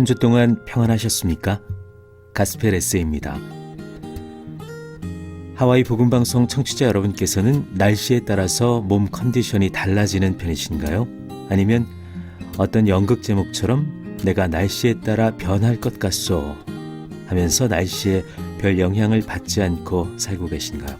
한 주 동안 평안하셨습니까? 가스펠 에세이입니다. 하와이 복음방송 청취자 여러분께서는 날씨에 따라서 몸 컨디션이 달라지는 편이신가요? 아니면 어떤 연극 제목처럼 내가 날씨에 따라 변할 것 같소 하면서 날씨에 별 영향을 받지 않고 살고 계신가요?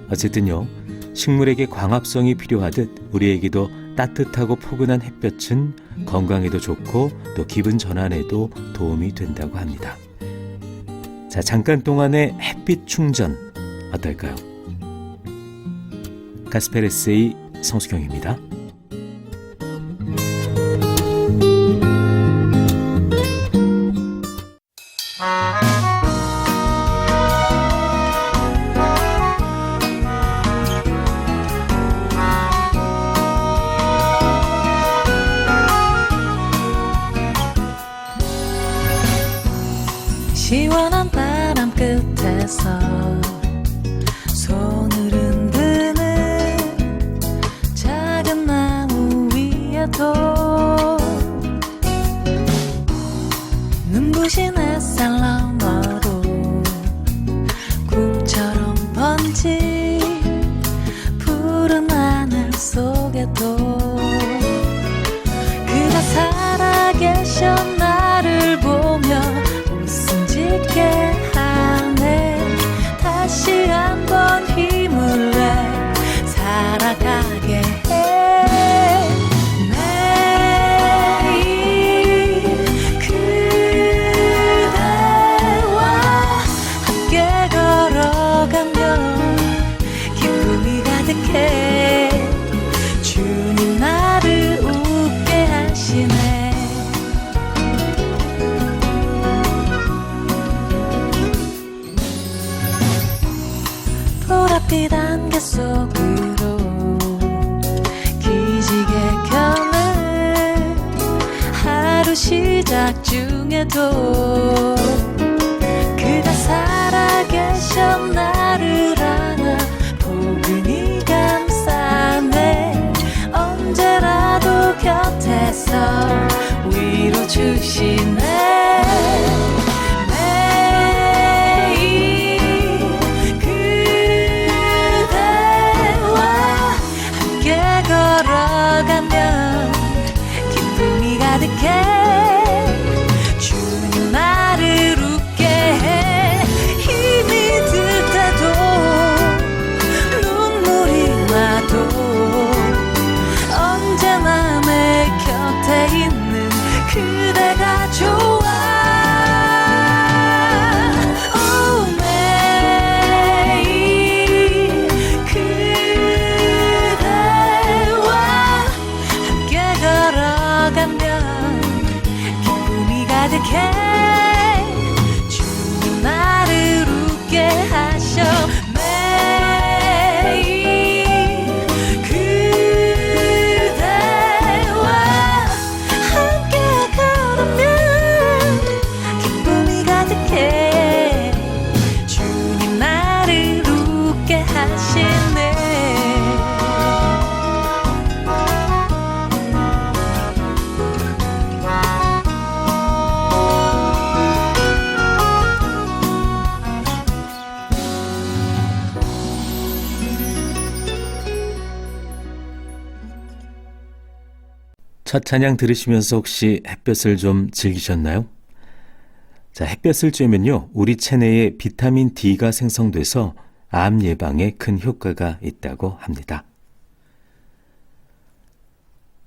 어쨌든요, 식물에게 광합성이 필요하듯 우리에게도 따뜻하고 포근한 햇볕은 건강에도 좋고 또 기분 전환에도 도움이 된다고 합니다. 자, 잠깐 동안의 햇빛 충전 어떨까요? 가스펠 에세이 성수경입니다. 시원한 바람 끝에서 손을 흔드는 작은 나무 위에도 눈부신 햇살 너머로 꿈처럼 번진 푸른 하늘 속에도 그가 살아계셔 나를 보며 짓게 하네. 다시 한번 힘을 내 살아가게 해. 매일 그대와 함께 걸어가면 기쁨이 가득해. 주님 나를 웃게 하시네. 보랏빛 안개 속으로 기지개 켜는 하루 시작 중에도 그가 살아계셔 나를 안아 포근히 감싸네. 언제라도 곁에서 위로 주시네. 걸어가면 기쁨이 가득해. 주님 나를 웃게 해. 힘이 들 때도 눈물이 나도 언제나 내 곁에 있는 그대가 좋아. 주님 나를 웃게 하셔. 매일 그대와 함께 걸으면 기쁨이 가득해. 주님 나를 웃게 하시네. 첫 찬양 들으시면서 혹시 햇볕을 좀 즐기셨나요? 자, 햇볕을 쬐면요, 우리 체내에 비타민 D가 생성돼서 암 예방에 큰 효과가 있다고 합니다.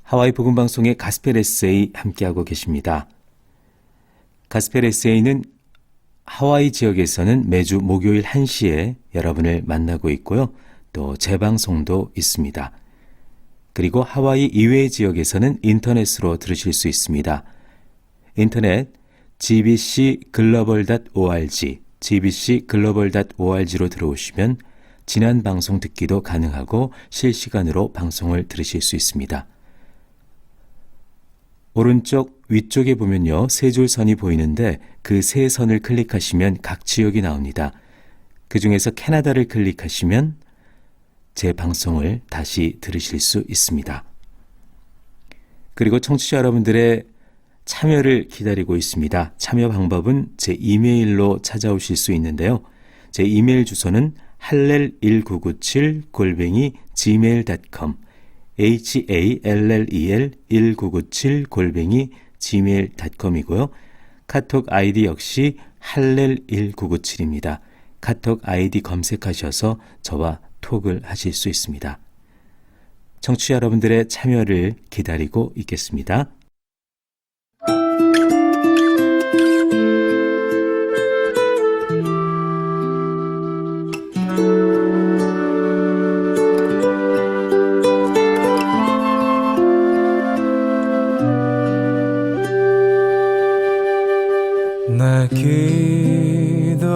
하와이 복음방송의 가스펠 에세이 함께하고 계십니다. 가스펠 에세이는 하와이 지역에서는 매주 목요일 1시에 여러분을 만나고 있고요. 또 재방송도 있습니다. 그리고 하와이 이외의 지역에서는 인터넷으로 들으실 수 있습니다. 인터넷 gbcglobal.org, gbcglobal.org로 들어오시면 지난 방송 듣기도 가능하고 실시간으로 방송을 들으실 수 있습니다. 오른쪽 위쪽에 보면요, 세 줄 선이 보이는데 그 세 선을 클릭하시면 각 지역이 나옵니다. 그 중에서 캐나다를 클릭하시면 제 방송을 다시 들으실 수 있습니다. 그리고 청취자 여러분들의 참여를 기다리고 있습니다. 참여 방법은 제 이메일로 찾아오실 수 있는데요. 제 이메일 주소는 hallel1997@gmail.com hallel1997@gmail.com이고요. 카톡 아이디 역시 hallel1997입니다. 카톡 아이디 검색하셔서 저와 톡을 하실 수 있습니다. 청취자 여러분들의 참여를 기다리고 있겠습니다. 내 기도하는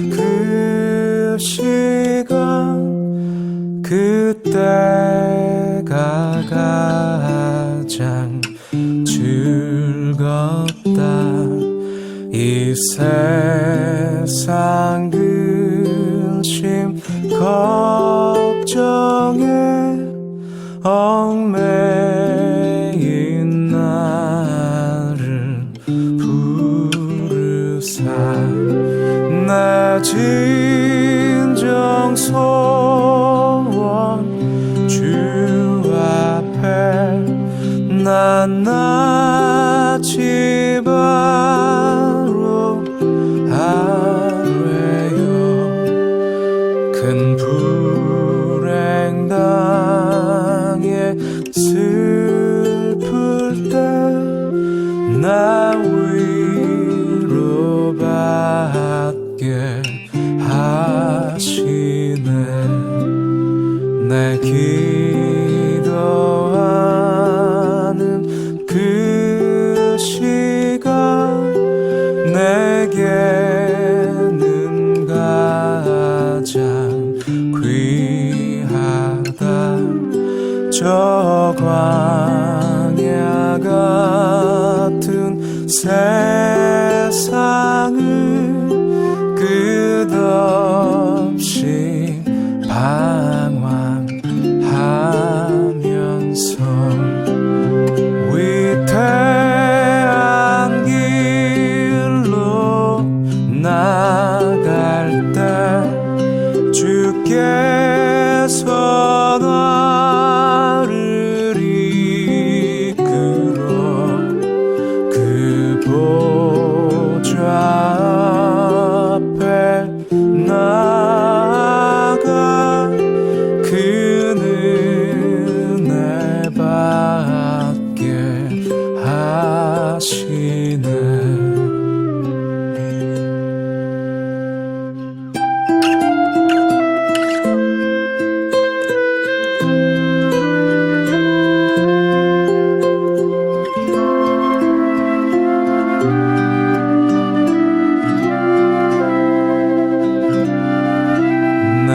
그 시간 그때가 가장 즐겁다. 이 세상 근심 걱정에 얽매인 나를 부르사 내 진정 소원 주 앞에 낱낱이 바로 아뢰요. 큰 불행 당해 슬플 때 나 위로받게 하시네. 내 기도하는 그 시간 내게는 가장 귀하다. 저 광야 같은 세상을 끝없이 방황하면서 위태한 길로 나갈 때 주께서 나를 이끌어 그 보좌 앞에 나아가 그 은혜 받게 하시네. 내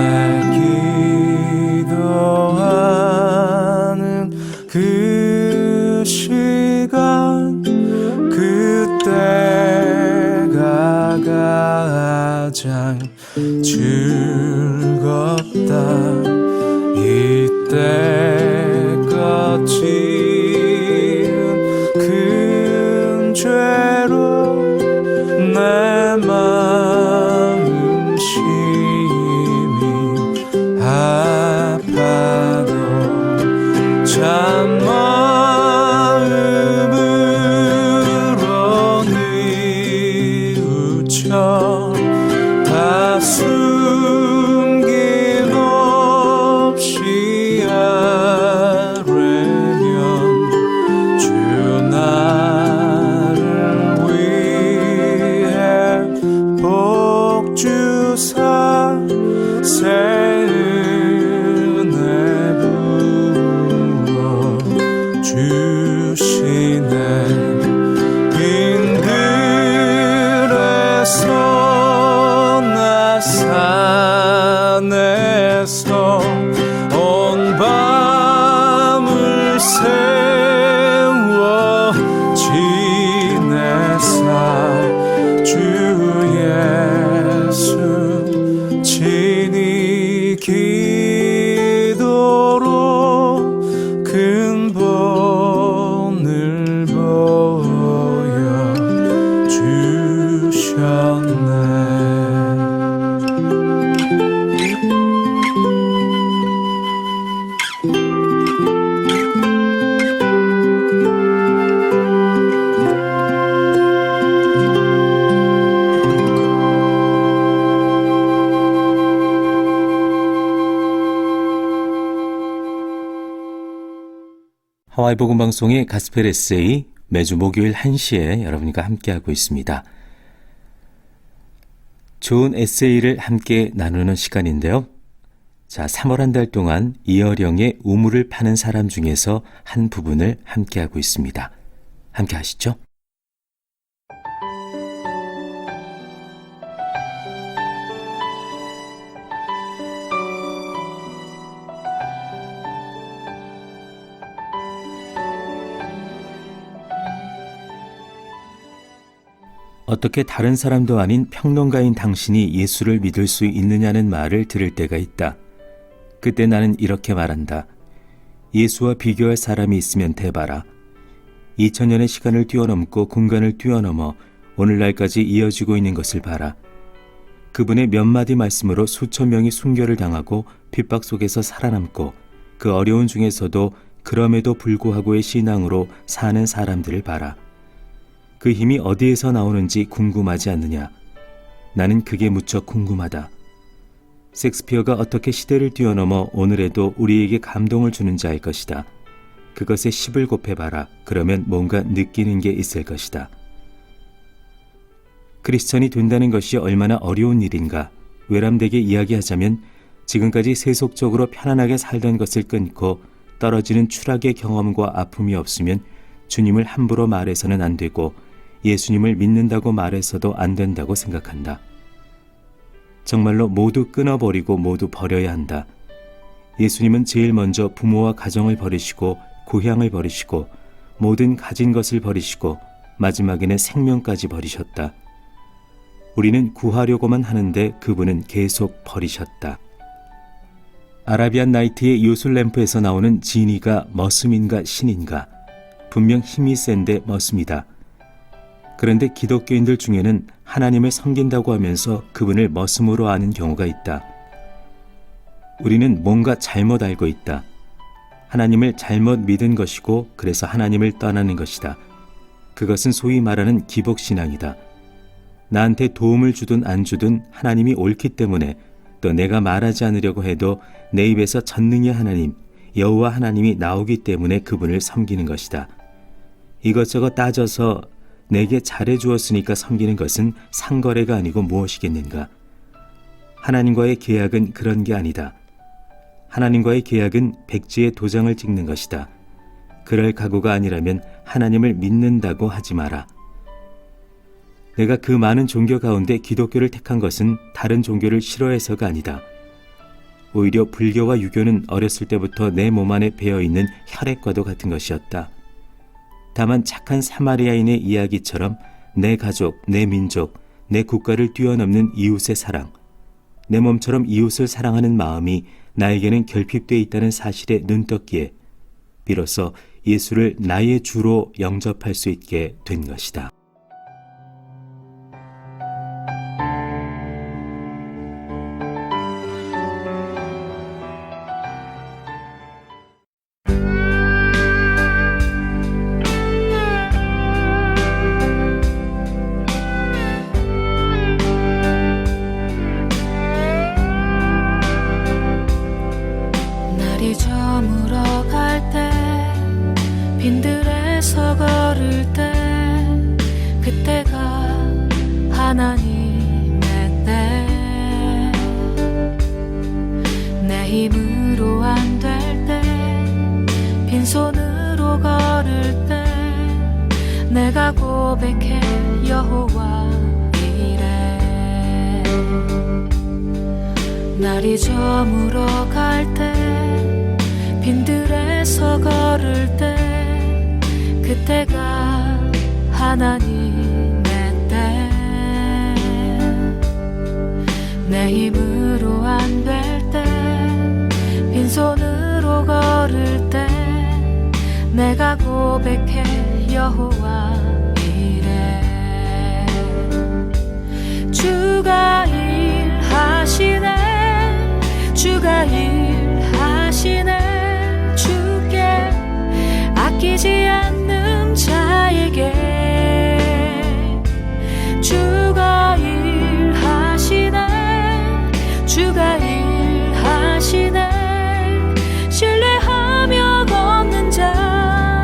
기도하는 그 시간 그때가 가장 즐겁다. 이때껏 지은 큰 죄로 내 마음 심히 아파도 참 마음으로 뉘우쳐 다 숨김없이 아뢰면 주 나를 위해 복 주사 새 은혜 부어 주시네. 빈들에서 나 산에서 온 밤을 세워 지내사 주 예수 친히 기도로 근본을 하와이 복음 방송의 가스펠 에세이 매주 목요일 1시에 여러분과 함께하고 있습니다. 좋은 에세이를 함께 나누는 시간인데요. 자, 3월 한 달 동안 이어령의 우물을 파는 사람 중에서 한 부분을 함께하고 있습니다. 함께 하시죠. 어떻게 다른 사람도 아닌 평론가인 당신이 예수를 믿을 수 있느냐는 말을 들을 때가 있다. 그때 나는 이렇게 말한다. 예수와 비교할 사람이 있으면 대봐라. 2000년의 시간을 뛰어넘고 공간을 뛰어넘어 오늘날까지 이어지고 있는 것을 봐라. 그분의 몇 마디 말씀으로 수천 명이 순교를 당하고 핍박 속에서 살아남고 그 어려운 중에서도 그럼에도 불구하고의 신앙으로 사는 사람들을 봐라. 그 힘이 어디에서 나오는지 궁금하지 않느냐? 나는 그게 무척 궁금하다. 셰익스피어가 어떻게 시대를 뛰어넘어 오늘에도 우리에게 감동을 주는지 알 것이다. 그것에 10을 곱해봐라. 그러면 뭔가 느끼는 게 있을 것이다. 크리스천이 된다는 것이 얼마나 어려운 일인가. 외람되게 이야기하자면 지금까지 세속적으로 편안하게 살던 것을 끊고 떨어지는 추락의 경험과 아픔이 없으면 주님을 함부로 말해서는 안 되고 예수님을 믿는다고 말해서도 안 된다고 생각한다. 정말로 모두 끊어버리고 모두 버려야 한다. 예수님은 제일 먼저 부모와 가정을 버리시고 고향을 버리시고 모든 가진 것을 버리시고 마지막에는 생명까지 버리셨다. 우리는 구하려고만 하는데 그분은 계속 버리셨다. 아라비안 나이트의 요술램프에서 나오는 지니가 머슴인가 신인가? 분명 힘이 센데 머슴이다. 그런데 기독교인들 중에는 하나님을 섬긴다고 하면서 그분을 머슴으로 아는 경우가 있다. 우리는 뭔가 잘못 알고 있다. 하나님을 잘못 믿은 것이고 그래서 하나님을 떠나는 것이다. 그것은 소위 말하는 기복신앙이다. 나한테 도움을 주든 안 주든 하나님이 옳기 때문에 또 내가 말하지 않으려고 해도 내 입에서 전능의 하나님, 여호와 하나님이 나오기 때문에 그분을 섬기는 것이다. 이것저것 따져서 내게 잘해주었으니까 섬기는 것은 상거래가 아니고 무엇이겠는가? 하나님과의 계약은 그런 게 아니다. 하나님과의 계약은 백지에 도장을 찍는 것이다. 그럴 각오가 아니라면 하나님을 믿는다고 하지 마라. 내가 그 많은 종교 가운데 기독교를 택한 것은 다른 종교를 싫어해서가 아니다. 오히려 불교와 유교는 어렸을 때부터 내 몸 안에 배어있는 혈액과도 같은 것이었다. 다만 착한 사마리아인의 이야기처럼 내 가족, 내 민족, 내 국가를 뛰어넘는 이웃의 사랑, 내 몸처럼 이웃을 사랑하는 마음이 나에게는 결핍되어 있다는 사실에 눈떴기에 비로소 예수를 나의 주로 영접할 수 있게 된 것이다. 날이 저물어 갈 때 빈들에서 걸을 때 그때가 하나님의 때 내 힘으로 안 될 때 빈손으로 걸을 때 내가 고백해 여호와 이래 날이 저물어 갈 때 빈들에서 걸을 때 그때가 하나님의 때 내 힘으로 안 될 때 빈손으로 걸을 때 내가 고백해 여호와 이래 주가 일하시네 주가 일하시네 주께 아끼지 않는 자에게 주가 일하시네 주가 일하시네 신뢰하며 걷는 자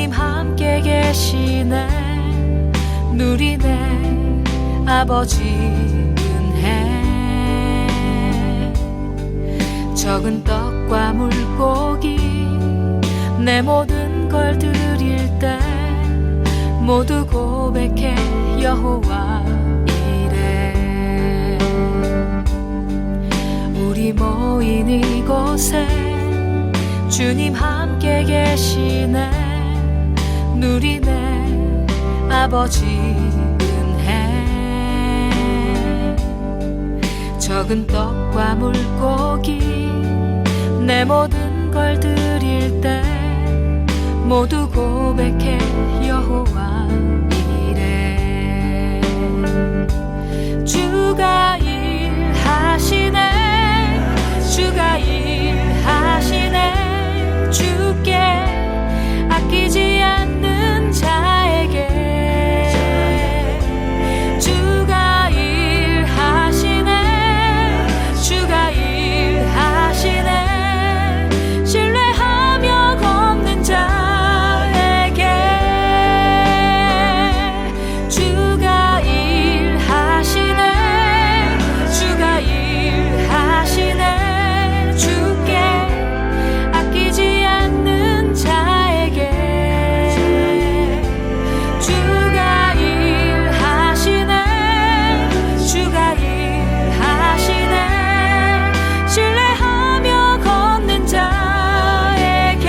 주님 함께 계시네. 누리네 아버지 은혜. 적은 떡과 물고기 내 모든 걸 드릴 때 모두 고백해 여호와 이래. 우리 모인 이곳에 주님 함께 계시네. 누리네 아버지 은혜. 적은 떡과 물고기 내 모든 걸 드릴 때 모두 고백해 여호와 이래. 주가 일하시네. 주가 일하시네. 주께 아끼지 않는 자에게 주가 일하시네. 주가 일하시네. 신뢰하며 걷는 자에게 주가 일하시네. 주가 일하시네. 주께 아끼지 않는 자에게 주가 일하시네. 주가 일하시네. 신뢰하며 걷는 자에게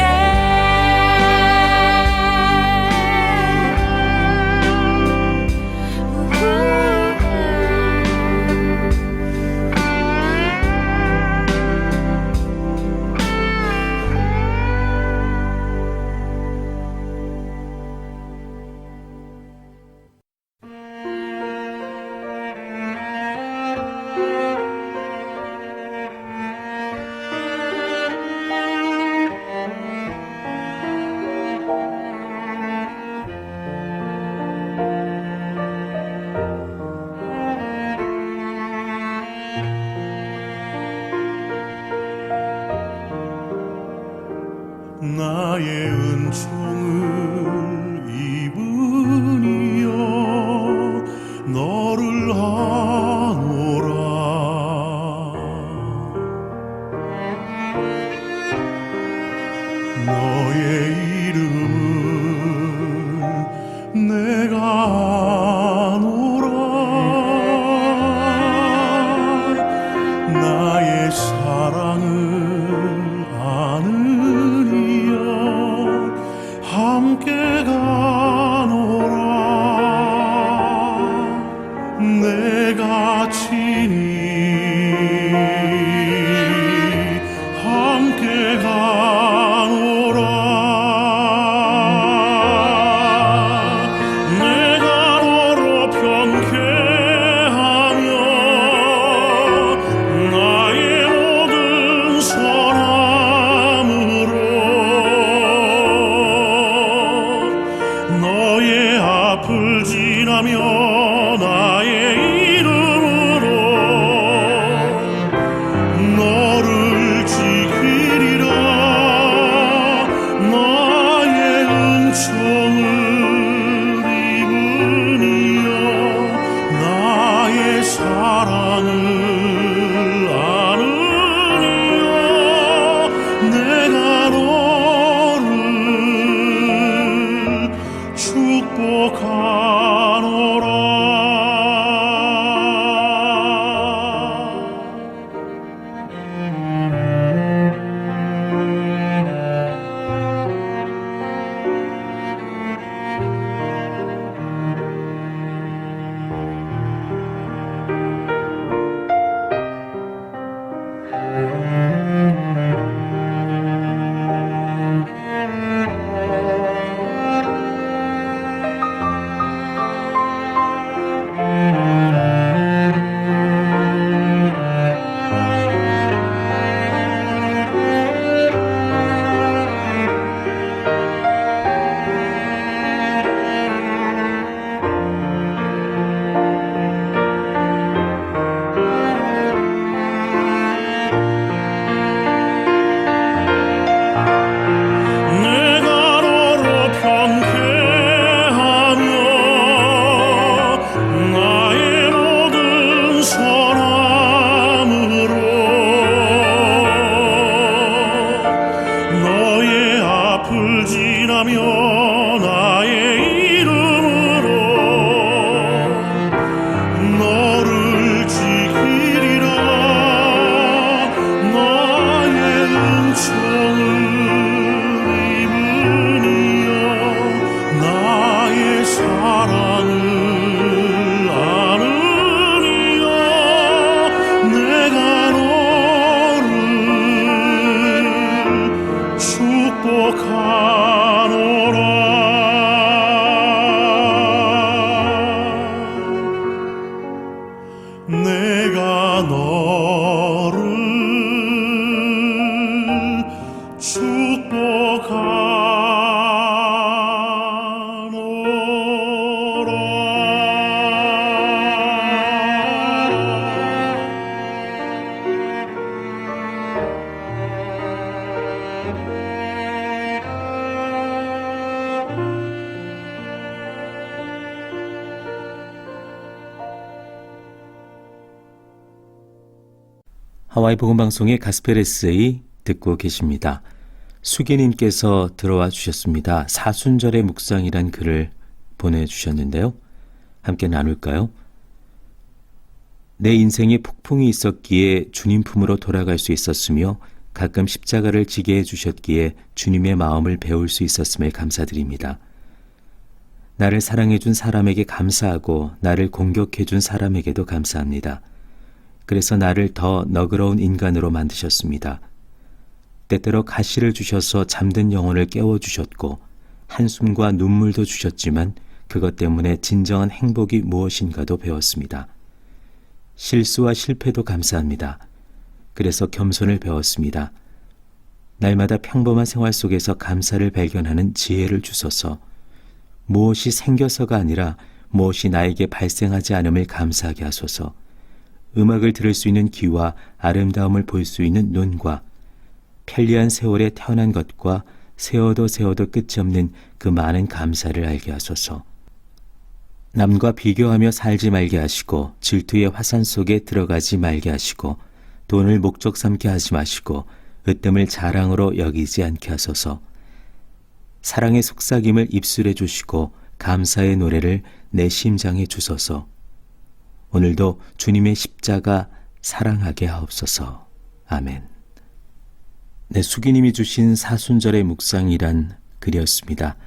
나의 은총을 입으니여 너를 아노라. 너의 이름은 내가 아노라. 나의 사랑을 아느니여 함께 가노라. 내가 친히 함께 가노라. 내가 너로 편케하며 나의 모든 너를 축복하노라 내가 너를 하와이 복음방송의 가스펠 에세이 듣고 계십니다. 수기님께서 들어와 주셨습니다. 사순절의 묵상이란 글을 보내주셨는데요. 함께 나눌까요? 내 인생에 폭풍이 있었기에 주님 품으로 돌아갈 수 있었으며 가끔 십자가를 지게 해주셨기에 주님의 마음을 배울 수 있었음을 감사드립니다. 나를 사랑해준 사람에게 감사하고 나를 공격해준 사람에게도 감사합니다. 그래서 나를 더 너그러운 인간으로 만드셨습니다. 때때로 가시를 주셔서 잠든 영혼을 깨워주셨고 한숨과 눈물도 주셨지만 그것 때문에 진정한 행복이 무엇인가도 배웠습니다. 실수와 실패도 감사합니다. 그래서 겸손을 배웠습니다. 날마다 평범한 생활 속에서 감사를 발견하는 지혜를 주소서. 무엇이 생겨서가 아니라 무엇이 나에게 발생하지 않음을 감사하게 하소서. 음악을 들을 수 있는 귀와 아름다움을 볼 수 있는 눈과 편리한 세월에 태어난 것과 세어도 끝이 없는 그 많은 감사를 알게 하소서. 남과 비교하며 살지 말게 하시고 질투의 화산 속에 들어가지 말게 하시고 돈을 목적 삼게 하지 마시고 으뜸을 자랑으로 여기지 않게 하소서. 사랑의 속삭임을 입술에 주시고 감사의 노래를 내 심장에 주소서. 오늘도 주님의 십자가 사랑하게 하옵소서. 아멘. 네, 수기님이 주신 사순절의 묵상이란 글이었습니다.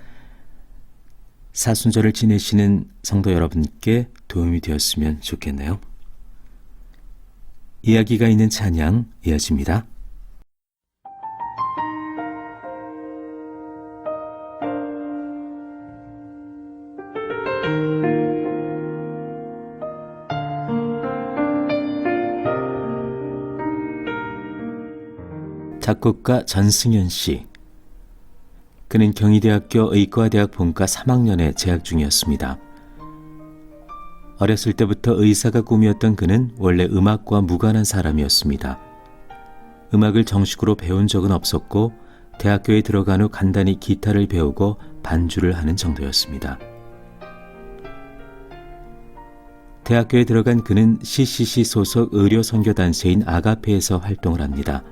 사순절을 지내시는 성도 여러분께 도움이 되었으면 좋겠네요. 이야기가 있는 찬양 이어집니다. 작곡가 전승현 씨. 그는 경희대학교 의과대학 본과 3학년에 재학 중이었습니다. 어렸을 때부터 의사가 꿈이었던 그는 원래 음악과 무관한 사람이었습니다. 음악을 정식으로 배운 적은 없었고 대학교에 들어간 후 간단히 기타를 배우고 반주를 하는 정도였습니다. 대학교에 들어간 그는 CCC 소속 의료선교단체인 아가페에서 활동을 합니다.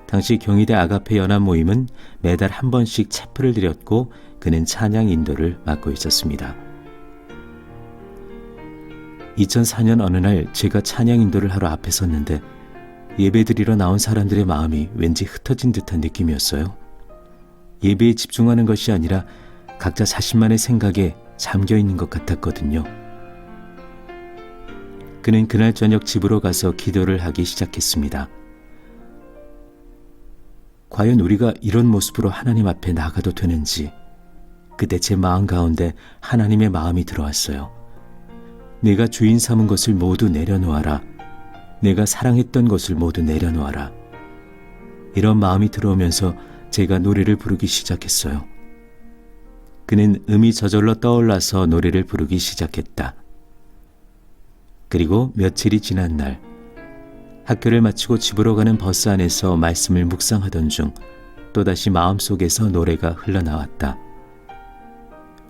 당시 경희대 아가페 연합 모임은 매달 한 번씩 채플을 드렸고 그는 찬양 인도를 맡고 있었습니다. 2004년 어느 날 제가 찬양 인도를 하러 앞에 섰는데 예배드리러 나온 사람들의 마음이 왠지 흩어진 듯한 느낌이었어요. 예배에 집중하는 것이 아니라 각자 자신만의 생각에 잠겨 있는 것 같았거든요. 그는 그날 저녁 집으로 가서 기도를 하기 시작했습니다. 과연 우리가 이런 모습으로 하나님 앞에 나가도 되는지, 그때 제 마음 가운데 하나님의 마음이 들어왔어요. 내가 주인 삼은 것을 모두 내려놓아라. 내가 사랑했던 것을 모두 내려놓아라. 이런 마음이 들어오면서 제가 노래를 부르기 시작했어요. 그는 음이 저절로 떠올라서 노래를 부르기 시작했다. 그리고 며칠이 지난 날, 학교를 마치고 집으로 가는 버스 안에서 말씀을 묵상하던 중 또다시 마음속에서 노래가 흘러나왔다.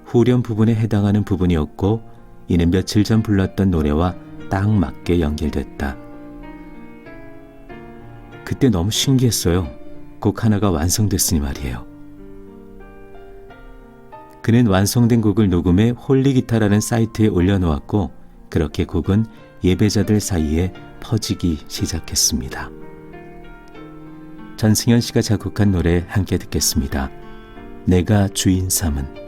후렴 부분에 해당하는 부분이었고 이는 며칠 전 불렀던 노래와 딱 맞게 연결됐다. 그때 너무 신기했어요. 곡 하나가 완성됐으니 말이에요. 그는 완성된 곡을 녹음해 홀리기타라는 사이트에 올려놓았고 그렇게 곡은 예배자들 사이에 퍼지기 시작했습니다. 전승현 씨가 작곡한 노래 함께 듣겠습니다. 내가 주인 삼은.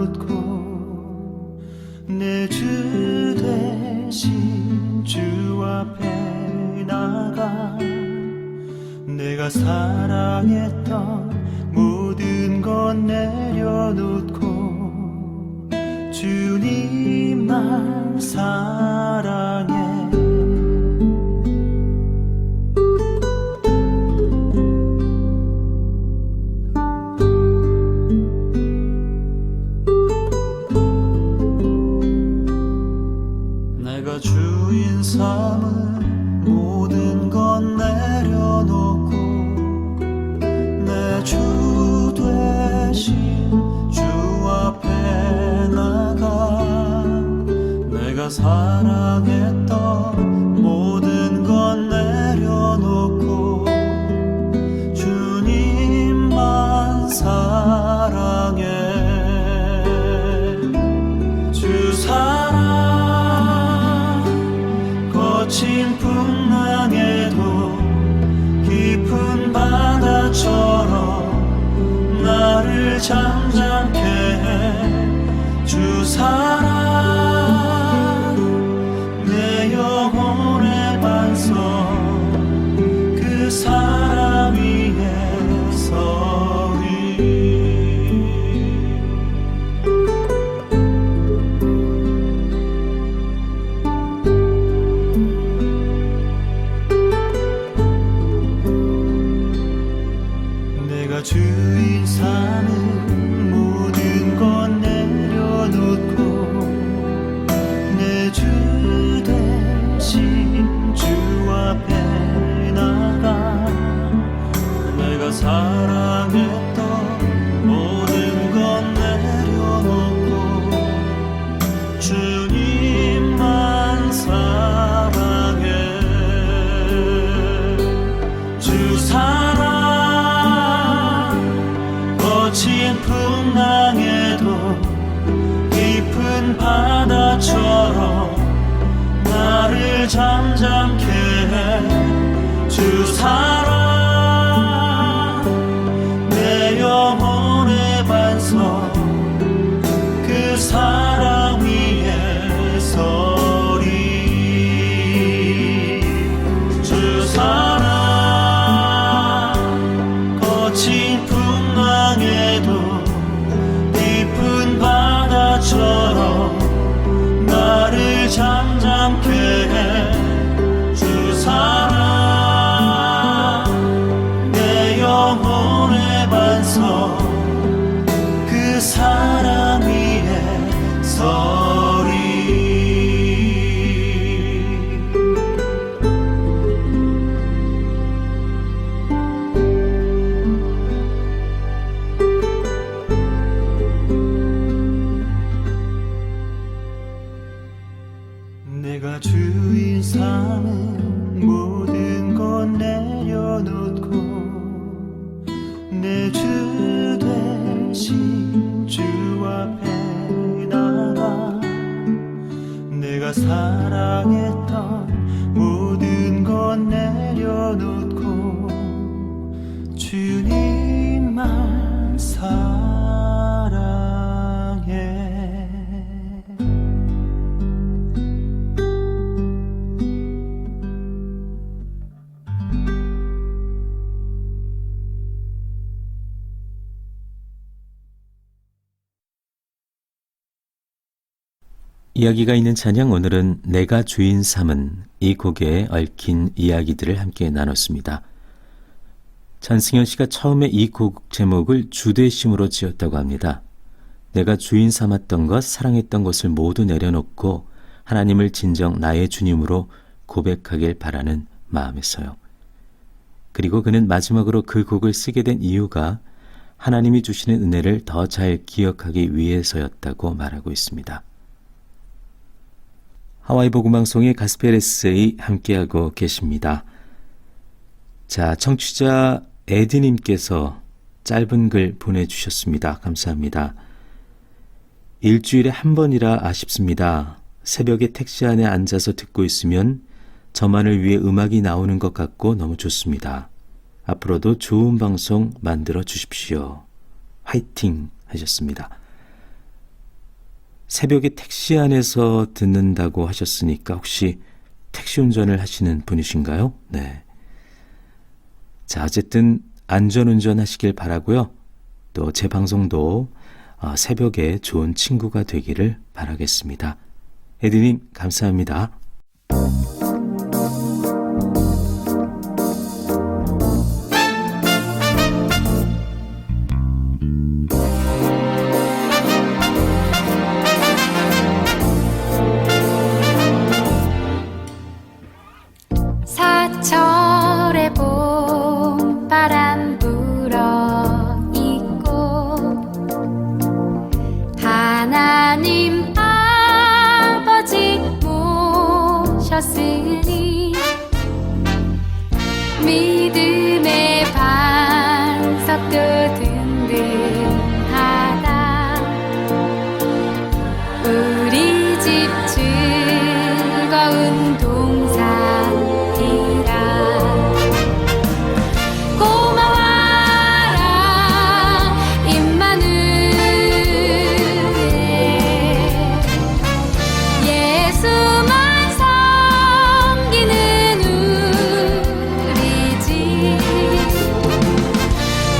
내려놓고 내 주 대신 주 앞에 나가 내가 사랑했던 모든 것 내려놓고 주님만 사랑해. 내가 주인 삼은 모든 것 내려놓고 내 주 대신 주 앞에 나가 내가 사랑했던 모든 것 내려놓고 주님만 사랑해. 주 사랑 거친 풍랑에도 깊은 바다처럼 나를 잠잠케 해. 주 사랑 내 영혼의 반석 그 사랑 위에 서리. 내가 주인 삼은 모든 것 내려놓고 내 주 대신 주 앞에 나가 내가 사랑했던 모든 것 내려놓고 주님만 사랑해. 주 사랑 거친 풍랑에도 깊은 바다처럼 나를 잠잠케 해. 주 사랑 내 영혼의 반석 그 사랑 위에 서리. 주 사랑 거친 풍랑에도 깊은 바다처럼 나를 잠잠케 해. 주 사랑 내 영혼의 반석 그 사랑 위에 서리. 내가 주인 삼은 모든 것 내려놓고 내 주 대신 주 앞에 나가 내가 사랑했던 모든 것 내려놓고 주님만 사랑해. 이야기가 있는 찬양, 오늘은 내가 주인 삼은 이 곡에 얽힌 이야기들을 함께 나눴습니다. 전승현 씨가 처음에 이 곡 제목을 주대심으로 지었다고 합니다. 내가 주인 삼았던 것, 사랑했던 것을 모두 내려놓고 하나님을 진정 나의 주님으로 고백하길 바라는 마음에서요. 그리고 그는 마지막으로 그 곡을 쓰게 된 이유가 하나님이 주시는 은혜를 더 잘 기억하기 위해서였다고 말하고 있습니다. 하와이 복음방송의 가스펠 에세이 함께하고 계십니다. 자, 청취자 에드님께서 짧은 글 보내주셨습니다. 감사합니다. 일주일에 한 번이라 아쉽습니다. 새벽에 택시 안에 앉아서 듣고 있으면 저만을 위해 음악이 나오는 것 같고 너무 좋습니다. 앞으로도 좋은 방송 만들어 주십시오. 화이팅 하셨습니다. 새벽에 택시 안에서 듣는다고 하셨으니까 혹시 택시 운전을 하시는 분이신가요? 네. 자, 어쨌든 안전운전 하시길 바라고요. 또 제 방송도 새벽에 좋은 친구가 되기를 바라겠습니다. 에디님 감사합니다. 사철의 봄바람 불어 있고 하나님 아버지 모셨으니 믿음의 반석도 든든하다 우리 집 즐거운 동산이라 고마워라 임마누엘 예수만 섬기는 우리 집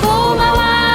고마워라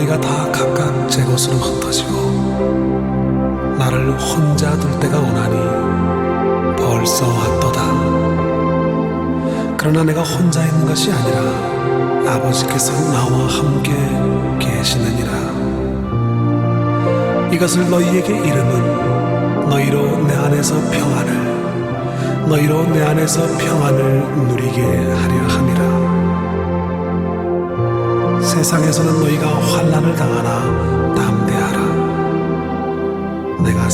너희가 다 각각 제 곳으로 흩어지고 나를 혼자 둘 때가 오나니 벌써 왔도다. 그러나 내가 혼자 있는 것이 아니라 아버지께서 나와 함께 계시느니라. 이것을 너희에게 이름은 너희로 내 안에서 평안을 누리게 하려 함이라. 세상에서는 너희가 환난을 당하나 담대하라. 내가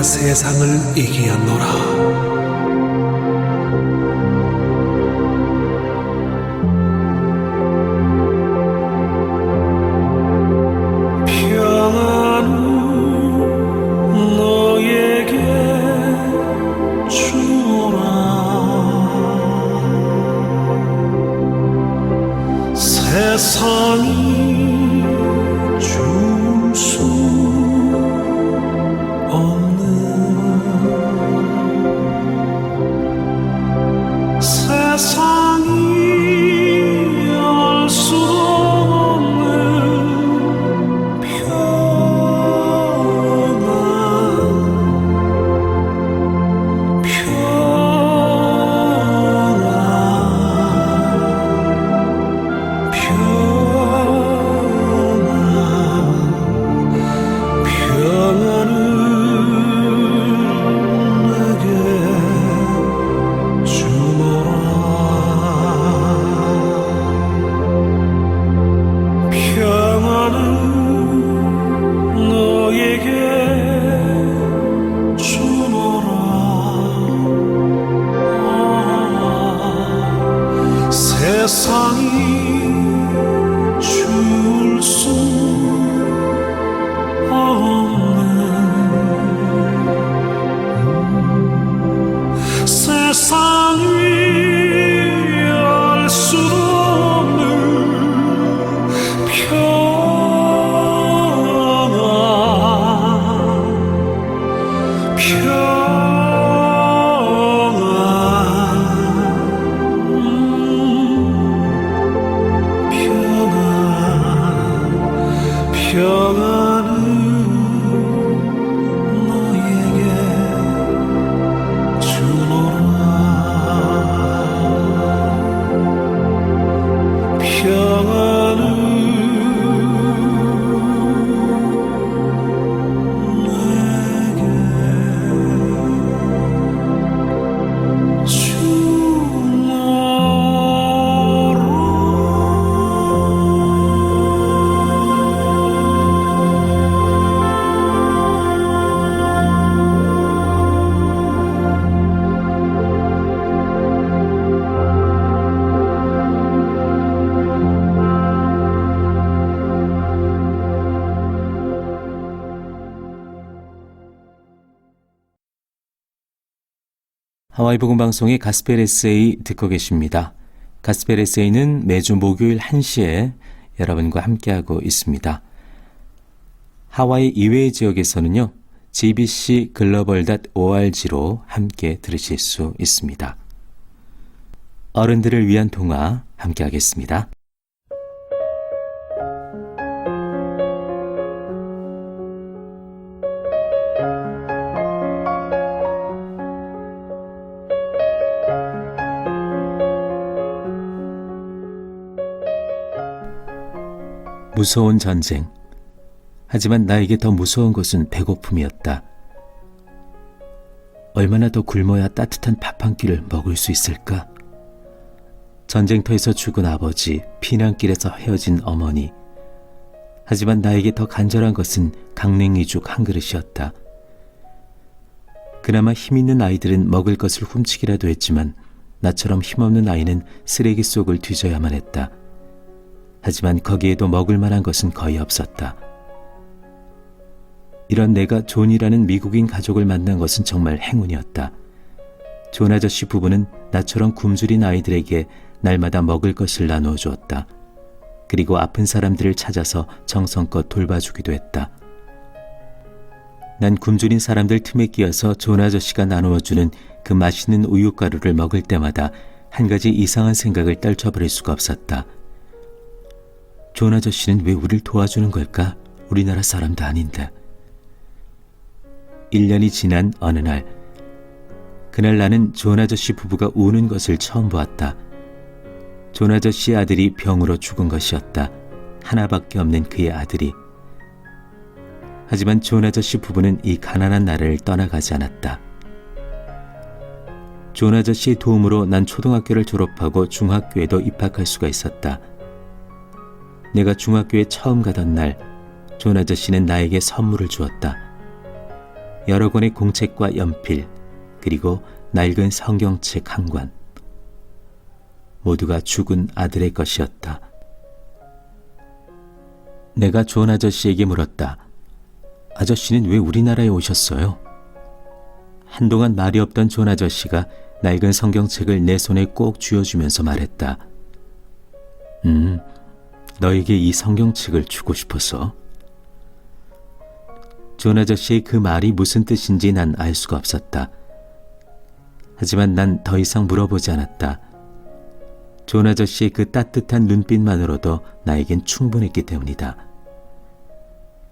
세상을 이기었노라. 세상이 줄 수 없는 세상이 알 수 없는 세상이 줄 수 없는 세상이 알 수 없는 평안을 너에게 주노라. 평안을 내게 하와이 복음 방송의 가스펠 에세이 듣고 계십니다. 가스펠 에세이는 매주 목요일 1시에 여러분과 함께하고 있습니다. 하와이 이외의 지역에서는요, GBC 글로벌.org로 함께 들으실 수 있습니다. 어른들을 위한 동화 함께하겠습니다. 무서운 전쟁. 하지만 나에게 더 무서운 것은 배고픔이었다. 얼마나 더 굶어야 따뜻한 밥 한 끼를 먹을 수 있을까? 전쟁터에서 죽은 아버지, 피난길에서 헤어진 어머니. 하지만 나에게 더 간절한 것은 강냉이죽 한 그릇이었다. 그나마 힘있는 아이들은 먹을 것을 훔치기라도 했지만 나처럼 힘없는 아이는 쓰레기 속을 뒤져야만 했다. 하지만 거기에도 먹을 만한 것은 거의 없었다. 이런 내가 존이라는 미국인 가족을 만난 것은 정말 행운이었다. 존 아저씨 부부는 나처럼 굶주린 아이들에게 날마다 먹을 것을 나누어 주었다. 그리고 아픈 사람들을 찾아서 정성껏 돌봐주기도 했다. 난 굶주린 사람들 틈에 끼어서 존 아저씨가 나누어주는 그 맛있는 우유가루를 먹을 때마다 한 가지 이상한 생각을 떨쳐버릴 수가 없었다. 존 아저씨는 왜 우릴 도와주는 걸까? 우리나라 사람도 아닌데. 1년이 지난 어느 날, 그날 나는 존 아저씨 부부가 우는 것을 처음 보았다. 존 아저씨의 아들이 병으로 죽은 것이었다. 하나밖에 없는 그의 아들이. 하지만 존 아저씨 부부는 이 가난한 나라를 떠나가지 않았다. 존 아저씨의 도움으로 난 초등학교를 졸업하고 중학교에도 입학할 수가 있었다. 내가 중학교에 처음 가던 날, 존 아저씨는 나에게 선물을 주었다. 여러 권의 공책과 연필, 그리고 낡은 성경책 한 권. 모두가 죽은 아들의 것이었다. 내가 존 아저씨에게 물었다. 아저씨는 왜 우리나라에 오셨어요? 한동안 말이 없던 존 아저씨가 낡은 성경책을 내 손에 꼭 쥐어주면서 말했다. 너에게 이 성경책을 주고 싶어서. 존 아저씨의 그 말이 무슨 뜻인지 난 알 수가 없었다. 하지만 난 더 이상 물어보지 않았다. 존 아저씨의 그 따뜻한 눈빛만으로도 나에겐 충분했기 때문이다.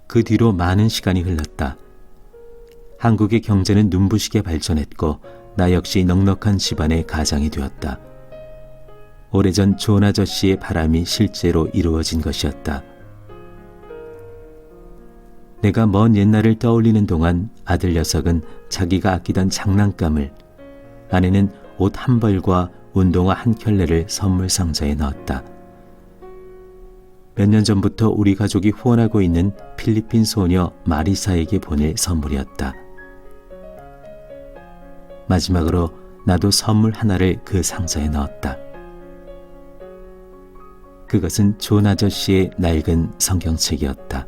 그 뒤로 많은 시간이 흘렀다. 한국의 경제는 눈부시게 발전했고 나 역시 넉넉한 집안의 가장이 되었다. 오래전 존 아저씨의 바람이 실제로 이루어진 것이었다. 내가 먼 옛날을 떠올리는 동안 아들 녀석은 자기가 아끼던 장난감을, 아내는 옷 한 벌과 운동화 한 켤레를 선물 상자에 넣었다. 몇 년 전부터 우리 가족이 후원하고 있는 필리핀 소녀 마리사에게 보낼 선물이었다. 마지막으로 나도 선물 하나를 그 상자에 넣었다. 그것은 존 아저씨의 낡은 성경책이었다.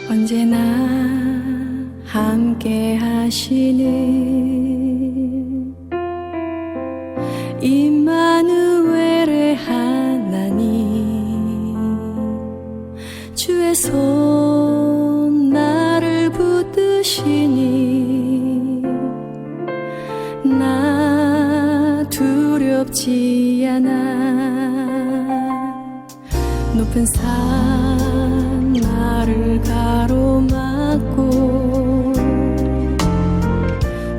언제나 함께 하시는 임마누엘의 하나님, 주의 손 나를 붙드시니 나 두렵지 않아. 높은 산 나를 가로막고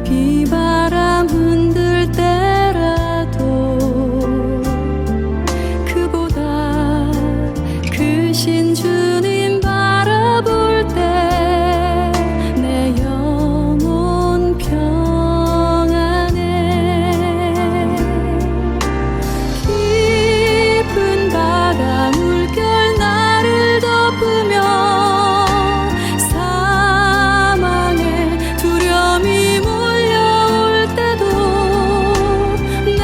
비바람 흔들 때라도 그보다 크신 주님 바라볼 때 내 영혼 평안해. 깊은 바다 물결 나를 덮으며 사망의 두려움이 몰려올 때도 내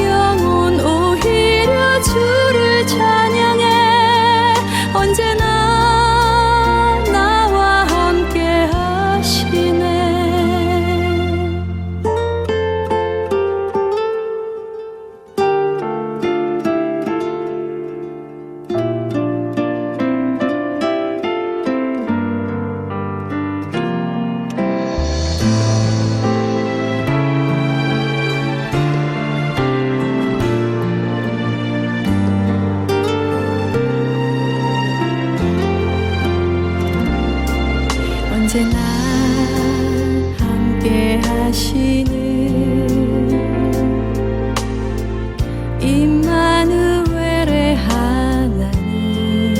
영혼 오히려 주를 찬양해. 언제나 나와 함께 하시네. 언제나 함께 하시는 임마누엘의 하나님,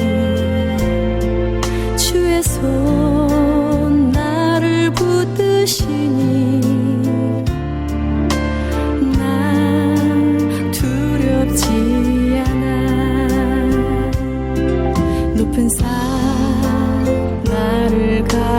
주의 손 나를 붙드시니 나 두렵지 않아. 높은 산 나를 가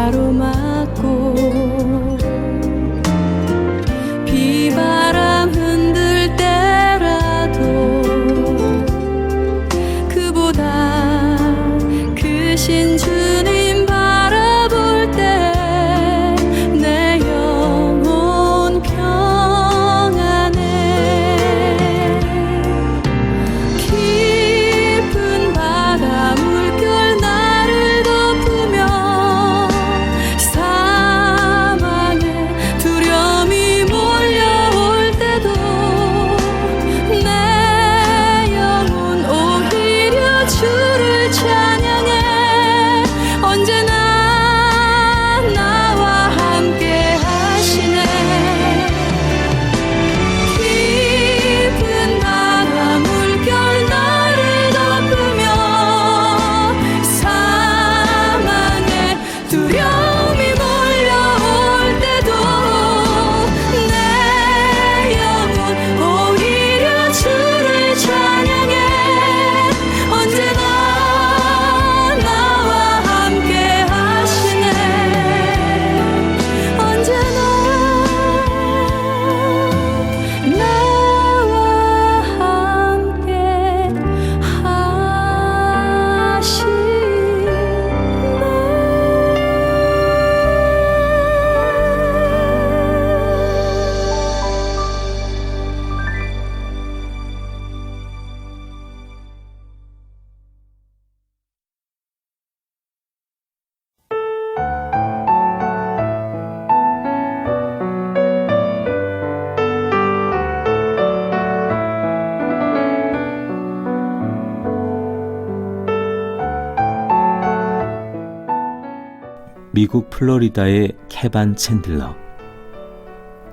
미국 플로리다의 케반 챈들러.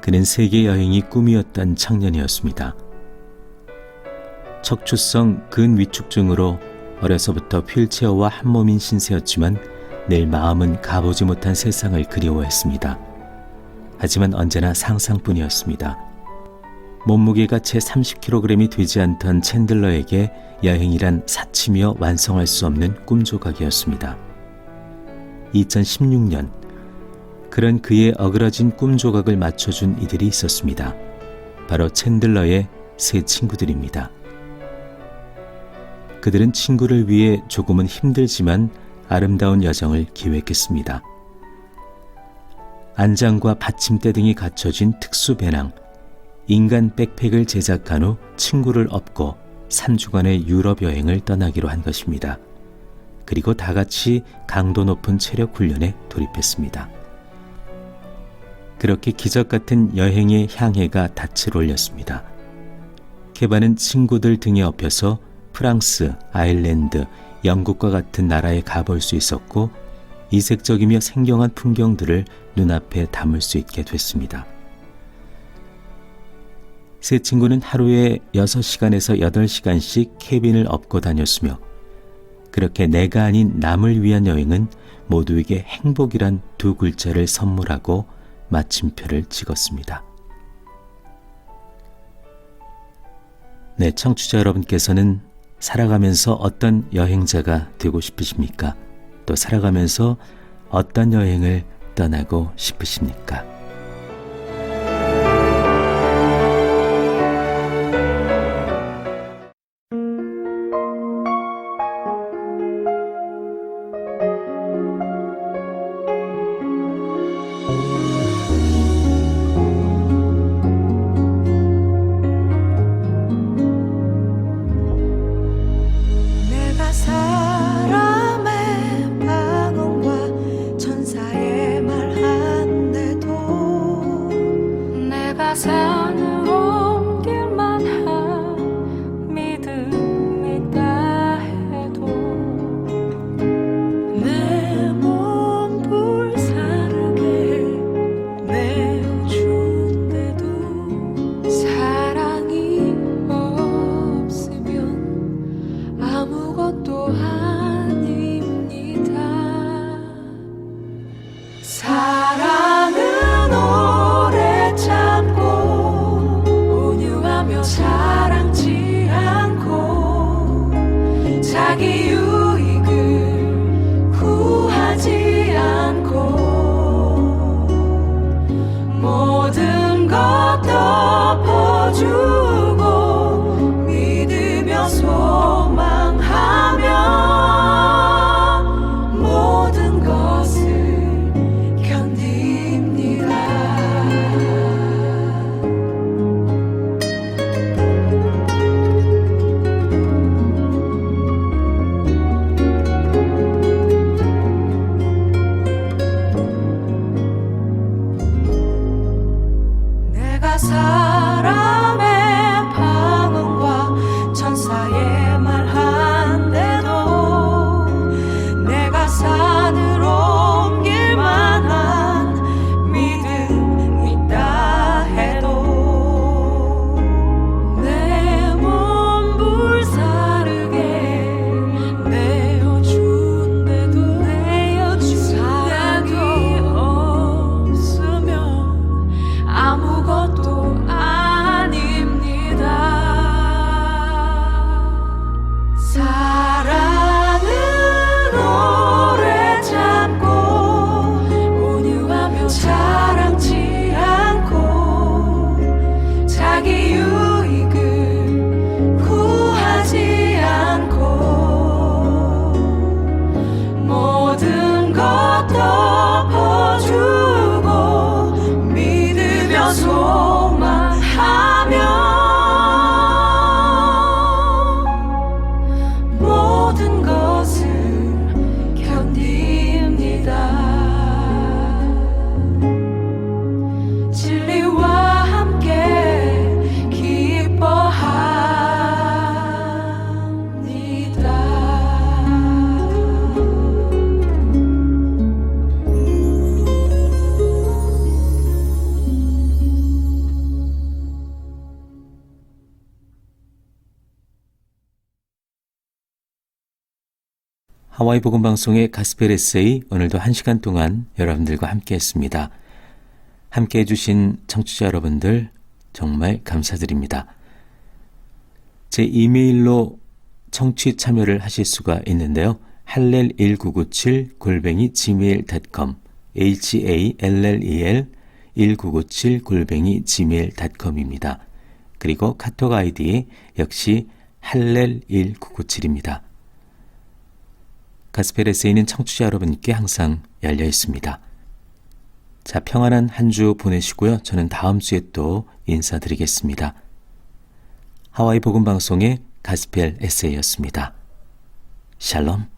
그는 세계 여행이 꿈이었던 청년이었습니다. 척추성 근위축증으로 어려서부터 휠체어와 한몸인 신세였지만 늘 마음은 가보지 못한 세상을 그리워했습니다. 하지만 언제나 상상뿐이었습니다. 몸무게가 채 30kg이 되지 않던 챈들러에게 여행이란 사치며 완성할 수 없는 꿈조각이었습니다. 2016년 그런 그의 어그러진 꿈조각을 맞춰준 이들이 있었습니다. 바로 챈들러의 세 친구들입니다. 그들은 친구를 위해 조금은 힘들지만 아름다운 여정을 기획했습니다. 안장과 받침대 등이 갖춰진 특수 배낭, 인간 백팩을 제작한 후 친구를 업고 3주간의 유럽 여행을 떠나기로 한 것입니다. 그리고 다 같이 강도 높은 체력 훈련에 돌입했습니다. 그렇게 기적 같은 여행의 향해가 닻을 올렸습니다. 케반은 친구들 등에 업혀서 프랑스, 아일랜드, 영국과 같은 나라에 가볼 수 있었고 이색적이며 생경한 풍경들을 눈앞에 담을 수 있게 됐습니다. 세 친구는 하루에 6시간에서 8시간씩 캐빈을 업고 다녔으며 그렇게 내가 아닌 남을 위한 여행은 모두에게 행복이란 두 글자를 선물하고 마침표를 찍었습니다. 네, 청취자 여러분께서는 살아가면서 어떤 여행자가 되고 싶으십니까? 또 살아가면서 어떤 여행을 떠나고 싶으십니까? 내가 사람의 방언과 천사의 말한데도 내가 산을 옮길 만한 믿음이 있다 해도 내 몸 불사르게 내어준대도 사랑이 없으면 아무것도 아닙니다. 사랑은 오래 참고 온유하며 사랑지 않고 자기 유익을 구하지 않고 모든 것 덮어주고 믿으며 소망하며 모든 것을 견디 하와이 복음 방송의 가스펠 에세이 오늘도 1시간 동안 여러분들과 함께 했습니다. 함께 해주신 청취자 여러분들 정말 감사드립니다. 제 이메일로 청취 참여를 하실 수가 있는데요. hallel1997@gmail.com hallel1997@gmail.com입니다. 그리고 카톡 아이디 역시 hallel1997입니다. 가스펠 에세이는 청취자 여러분께 항상 열려 있습니다. 자, 평안한 한 주 보내시고요. 저는 다음 주에 또 인사드리겠습니다. 하와이 복음 방송의 가스펠 에세이였습니다. 샬롬.